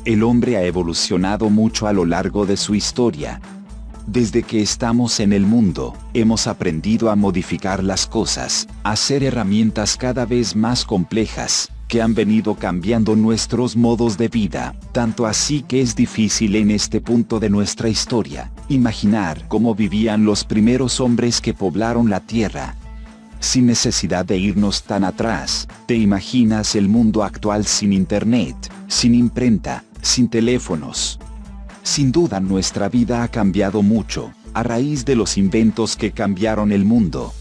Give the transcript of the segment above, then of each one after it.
El hombre ha evolucionado mucho a lo largo de su historia. Desde que estamos en el mundo, hemos aprendido a modificar las cosas, a hacer herramientas cada vez más complejas, que han venido cambiando nuestros modos de vida, tanto así que es difícil en este punto de nuestra historia, imaginar cómo vivían los primeros hombres que poblaron la Tierra. Sin necesidad de irnos tan atrás, ¿te imaginas el mundo actual sin internet, sin imprenta, sin teléfonos? Sin duda nuestra vida ha cambiado mucho, a raíz de los inventos que cambiaron el mundo.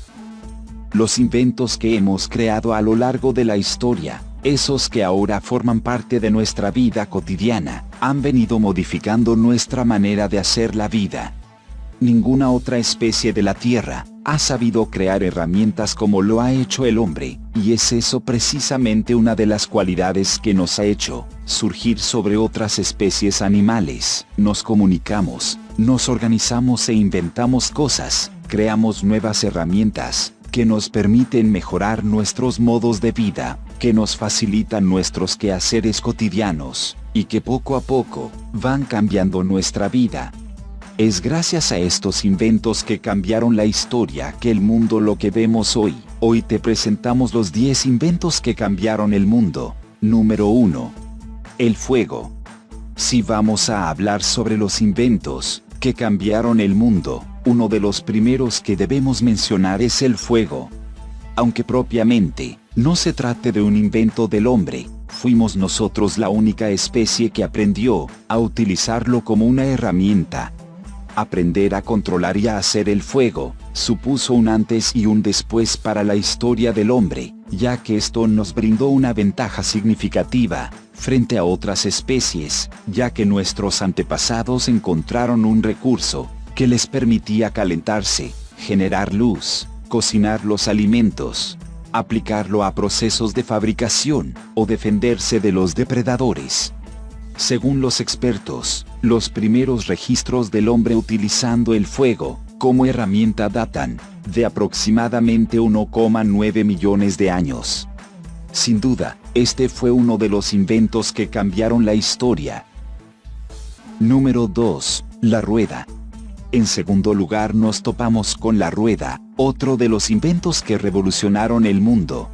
Los inventos que hemos creado a lo largo de la historia, esos que ahora forman parte de nuestra vida cotidiana, han venido modificando nuestra manera de hacer la vida. Ninguna otra especie de la Tierra ha sabido crear herramientas como lo ha hecho el hombre, y es eso precisamente una de las cualidades que nos ha hecho surgir sobre otras especies animales. Nos comunicamos, nos organizamos e inventamos cosas, creamos nuevas herramientas que nos permiten mejorar nuestros modos de vida, que nos facilitan nuestros quehaceres cotidianos, y que poco a poco van cambiando nuestra vida. Es gracias a estos inventos que cambiaron la historia que el mundo lo que vemos hoy. Hoy te presentamos los 10 inventos que cambiaron el mundo. Número 1. El fuego. Si vamos a hablar sobre los inventos que cambiaron el mundo, uno de los primeros que debemos mencionar es el fuego. Aunque propiamente no se trate de un invento del hombre, fuimos nosotros la única especie que aprendió a utilizarlo como una herramienta. Aprender a controlar y a hacer el fuego supuso un antes y un después para la historia del hombre, ya que esto nos brindó una ventaja significativa frente a otras especies, ya que nuestros antepasados encontraron un recurso que les permitía calentarse, generar luz, cocinar los alimentos, aplicarlo a procesos de fabricación o defenderse de los depredadores. Según los expertos, los primeros registros del hombre utilizando el fuego como herramienta datan de aproximadamente 1,9 millones de años. Sin duda, este fue uno de los inventos que cambiaron la historia. Número 2. La rueda. En segundo lugar nos topamos con la rueda, otro de los inventos que revolucionaron el mundo.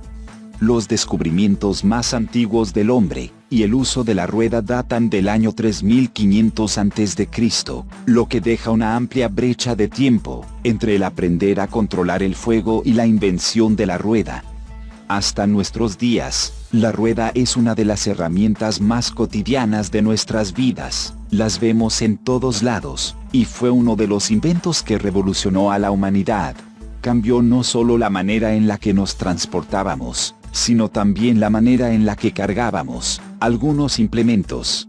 Los descubrimientos más antiguos del hombre y el uso de la rueda datan del año 3500 a.C., lo que deja una amplia brecha de tiempo entre el aprender a controlar el fuego y la invención de la rueda. Hasta nuestros días, la rueda es una de las herramientas más cotidianas de nuestras vidas. Las vemos en todos lados, y fue uno de los inventos que revolucionó a la humanidad. Cambió no solo la manera en la que nos transportábamos, sino también la manera en la que cargábamos algunos implementos.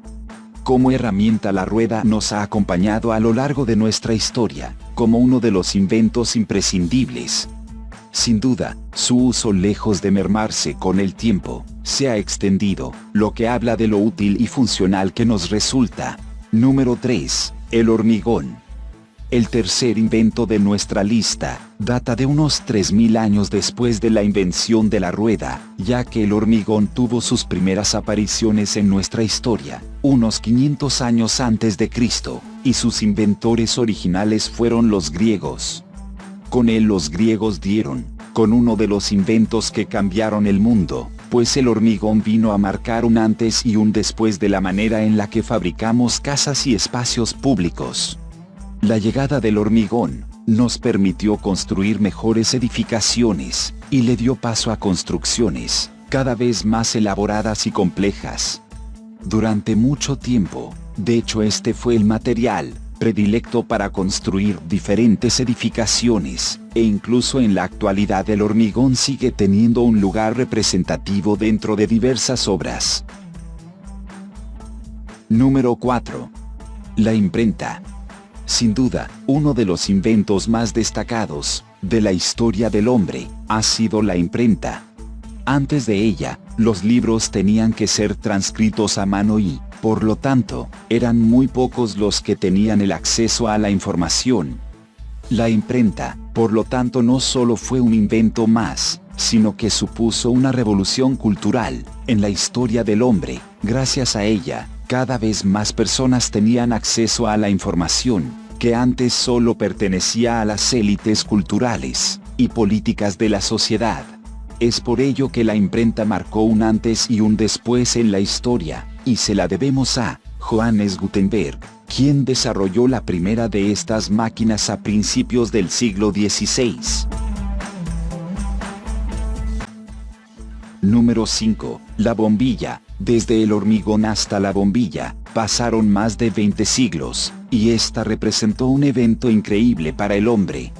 Como herramienta, la rueda nos ha acompañado a lo largo de nuestra historia, como uno de los inventos imprescindibles. Sin duda, su uso, lejos de mermarse con el tiempo, se ha extendido, lo que habla de lo útil y funcional que nos resulta. Número 3. El hormigón. El tercer invento de nuestra lista data de unos 3000 años después de la invención de la rueda, ya que el hormigón tuvo sus primeras apariciones en nuestra historia, unos 500 años antes de Cristo, y sus inventores originales fueron los griegos. Con él los griegos dieron con uno de los inventos que cambiaron el mundo, pues el hormigón vino a marcar un antes y un después de la manera en la que fabricamos casas y espacios públicos. La llegada del hormigón nos permitió construir mejores edificaciones y le dio paso a construcciones cada vez más elaboradas y complejas. Durante mucho tiempo, de hecho, este fue el material predilecto para construir diferentes edificaciones, e incluso en la actualidad el hormigón sigue teniendo un lugar representativo dentro de diversas obras. Número 4. La imprenta. Sin duda, uno de los inventos más destacados de la historia del hombre ha sido la imprenta. Antes de ella, los libros tenían que ser transcritos a mano y, por lo tanto, eran muy pocos los que tenían el acceso a la información. La imprenta, por lo tanto, no solo fue un invento más, sino que supuso una revolución cultural en la historia del hombre. Gracias a ella, Cada vez más personas tenían acceso a la información, que antes solo pertenecía a las élites culturales y políticas de la sociedad. Es por ello que la imprenta marcó un antes y un después en la historia, y se la debemos a Johannes Gutenberg, quien desarrolló la primera de estas máquinas a principios del siglo XVI. Número 5. La bombilla. Desde el hormigón hasta la bombilla, pasaron más de 20 siglos, y esta representó un evento increíble para el hombre.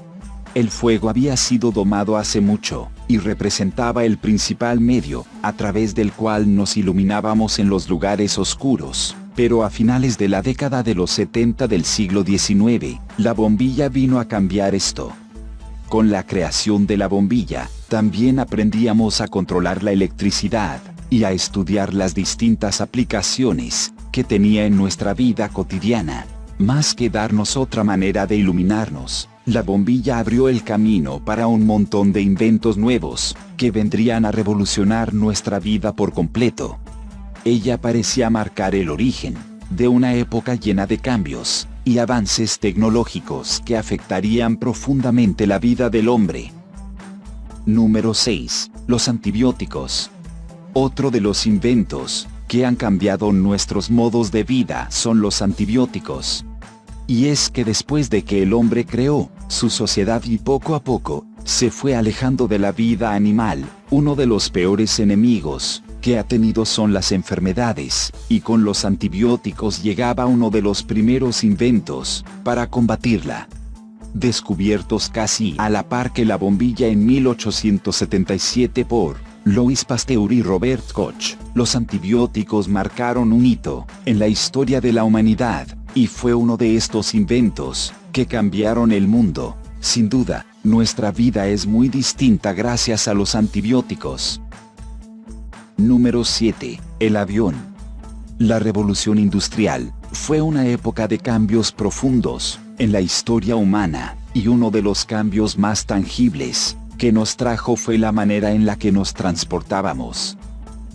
El fuego había sido domado hace mucho, y representaba el principal medio, a través del cual nos iluminábamos en los lugares oscuros. Pero a finales de la década de los 70 del siglo XIX, la bombilla vino a cambiar esto. Con la creación de la bombilla, también aprendíamos a controlar la electricidad, y a estudiar las distintas aplicaciones que tenía en nuestra vida cotidiana. Más que darnos otra manera de iluminarnos, la bombilla abrió el camino para un montón de inventos nuevos, que vendrían a revolucionar nuestra vida por completo. Ella parecía marcar el origen de una época llena de cambios y avances tecnológicos que afectarían profundamente la vida del hombre. Número 6. Los antibióticos. Otro de los inventos que han cambiado nuestros modos de vida son los antibióticos. Y es que después de que el hombre creó su sociedad y poco a poco se fue alejando de la vida animal, uno de los peores enemigos que ha tenido son las enfermedades, y con los antibióticos llegaba uno de los primeros inventos para combatirla. Descubiertos casi a la par que la bombilla en 1877 por Louis Pasteur y Robert Koch, los antibióticos marcaron un hito en la historia de la humanidad, y fue uno de estos inventos que cambiaron el mundo. Sin duda, nuestra vida es muy distinta gracias a los antibióticos. Número 7. El avión. La revolución industrial fue una época de cambios profundos en la historia humana, y uno de los cambios más tangibles que nos trajo fue la manera en la que nos transportábamos.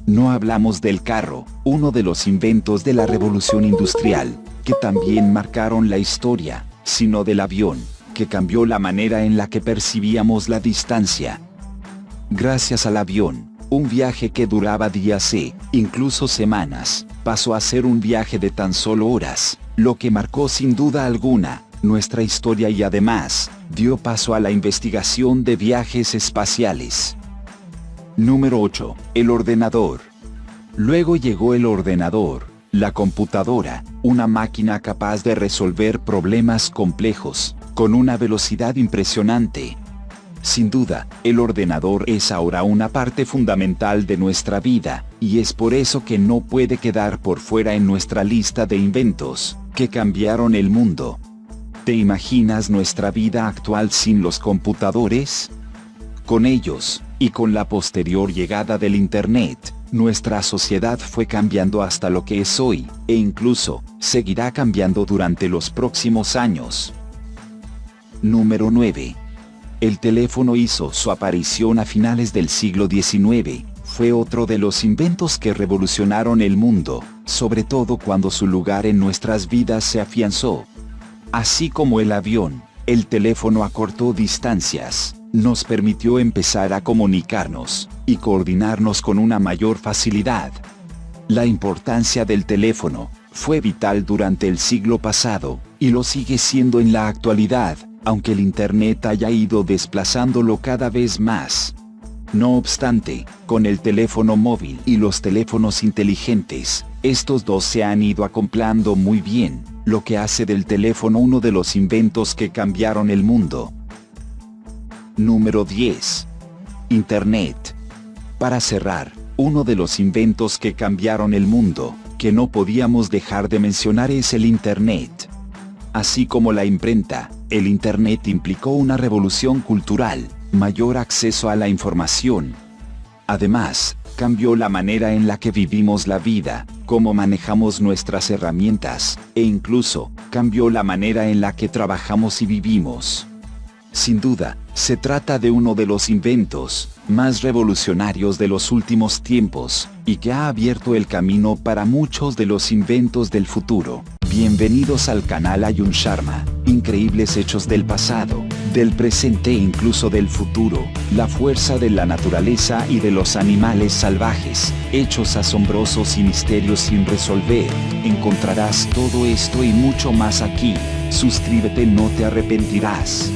No hablamos del carro, uno de los inventos de la revolución industrial, que también marcaron la historia, sino del avión, que cambió la manera en la que percibíamos la distancia. Gracias al avión, un viaje que duraba días e incluso semanas, pasó a ser un viaje de tan solo horas, lo que marcó sin duda alguna nuestra historia y además dio paso a la investigación de viajes espaciales. Número 8. El ordenador. Luego llegó el ordenador, la computadora, una máquina capaz de resolver problemas complejos con una velocidad impresionante. Sin duda, el ordenador es ahora una parte fundamental de nuestra vida, y es por eso que no puede quedar por fuera en nuestra lista de inventos que cambiaron el mundo. ¿Te imaginas nuestra vida actual sin los computadores? Con ellos, y con la posterior llegada del Internet, nuestra sociedad fue cambiando hasta lo que es hoy, e incluso, seguirá cambiando durante los próximos años. Número 9. El teléfono hizo su aparición a finales del siglo XIX, fue otro de los inventos que revolucionaron el mundo, sobre todo cuando su lugar en nuestras vidas se afianzó. Así como el avión, el teléfono acortó distancias, nos permitió empezar a comunicarnos y coordinarnos con una mayor facilidad. La importancia del teléfono fue vital durante el siglo pasado, y lo sigue siendo en la actualidad, aunque el Internet haya ido desplazándolo cada vez más. No obstante, con el teléfono móvil y los teléfonos inteligentes, estos dos se han ido acoplando muy bien, lo que hace del teléfono uno de los inventos que cambiaron el mundo. Número 10. Internet. Para cerrar, uno de los inventos que cambiaron el mundo, que no podíamos dejar de mencionar es el Internet. Así como la imprenta, el Internet implicó una revolución cultural, mayor acceso a la información. Además, cambió la manera en la que vivimos la vida, cómo manejamos nuestras herramientas, e incluso, cambió la manera en la que trabajamos y vivimos. Sin duda, se trata de uno de los inventos más revolucionarios de los últimos tiempos, y que ha abierto el camino para muchos de los inventos del futuro. Bienvenidos al canal Ayun Sharma, increíbles hechos del pasado, del presente e incluso del futuro, la fuerza de la naturaleza y de los animales salvajes, hechos asombrosos y misterios sin resolver. Encontrarás todo esto y mucho más aquí. Suscríbete, no te arrepentirás.